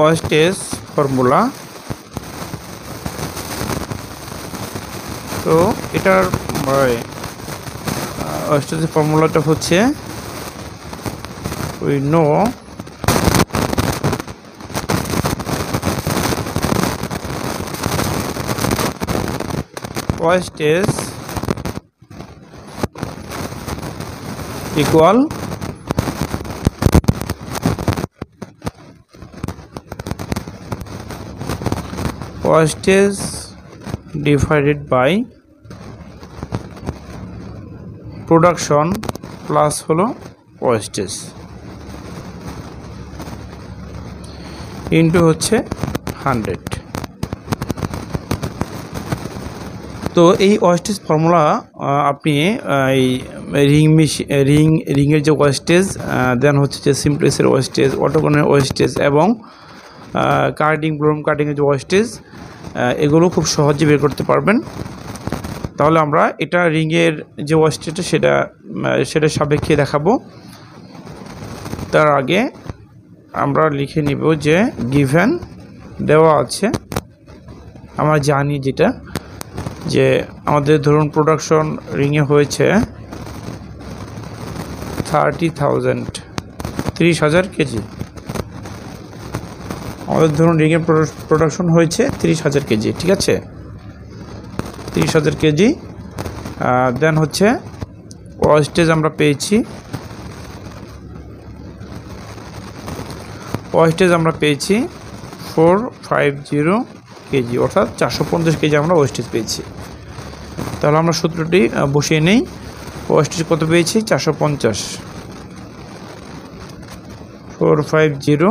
Wastage formula. তো এটার wastage ফর্মুলাটা হচ্ছে we know wastage equal wastage divided by production plus হলো ওয়েস্টেজ ইন্টু হচ্ছে 100। তো এই ওয়েস্টেজ ফর্মুলা আপনি এই রিংয়ের যে ওয়েস্টেজ, দেন হচ্ছে যে সিমপ্লেক্সের ওয়েস্টেজ, অটোকনের ওয়েস্টেজ এবং কার্ডিং ব্লোম কার্ডিংয়ের যে ওয়েস্টেজ, এগুলো খুব সহজে বের করতে পারবেন। তাহলে আমরা এটা রিংয়ের যে ওয়েস্টেজটা সেটা সাপেক্ষে দেখাবো। তার আগে আমরা লিখে নিব যে গিভেন দেওয়া আছে, আমরা জানি যেটা যে আমাদের ধরুন প্রোডাকশন রিংয়ে হয়েছে 30,000 কেজি। আমাদের ধরুন রিংয়ের প্রোডাকশন হয়েছে 30,000 কেজি, ঠিক আছে, 30,000 কেজি। দেন হচ্ছে ওয়েস্টেজ আমরা পেয়েছি 450 কেজি, অর্থাৎ 450 কেজি আমরা ওয়েস্টেজ পেয়েছি। তাহলে আমরা সূত্রটি বসিয়ে নেই। ওয়েস্টেজ কত পেয়েছি? 450। 450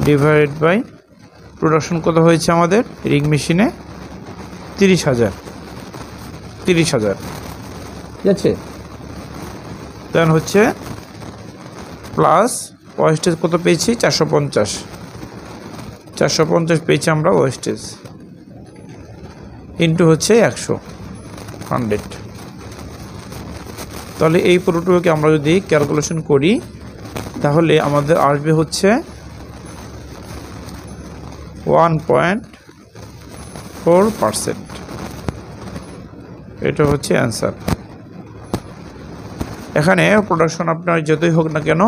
ডিভাইডেড বাই প্রোডাকশন কত হয়েছে আমাদের রিং মেশিনে? 30,000, ঠিক আছে। দেন হচ্ছে প্লাস ওয়েস্টেজ কত পেয়েছি? 450 পেয়েছি আমরা ওয়েস্টেজ, ইন্টু হচ্ছে 100। তাহলে এই পুরোটুকুকে আমরা যদি ক্যালকুলেশন করি তাহলে আমাদের আসবে হচ্ছে 1.4%। এটা হচ্ছে অ্যান্সার। এখানে প্রোডাকশন আপনার যতই হোক না কেন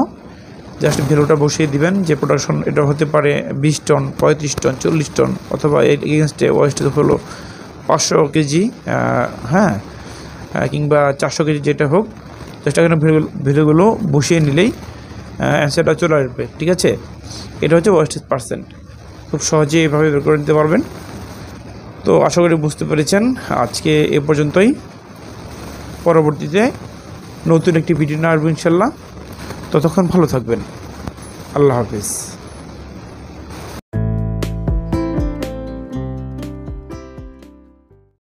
জাস্ট ভ্যালুটা বসিয়ে দিবেন যে প্রোডাকশন এটা হতে পারে 20 টন, 35 টন, 40 টন, অথবা এর এগেনস্টে ওয়েস্টেজ হলো 500 কেজি, হ্যাঁ, কিংবা 400 কেজি, যেটা হোক জাস্ট এখানে ভ্যালুগুলো বসিয়ে নিলেই অ্যান্সারটা চলে আসবে, ঠিক আছে। এটা হচ্ছে ওয়েস্টেজ পার্সেন্ট। খুব সহজেই এইভাবে বের করে নিতে পারবেন। তো আশা করি বুঝতে পেরেছেন। আজকে এ পর্যন্তই। পরবর্তীতে নতুন একটি ভিডিও নিয়ে আসবো ইনশাল্লাহ। ততক্ষণ ভালো থাকবেন। আল্লাহ হাফিজ।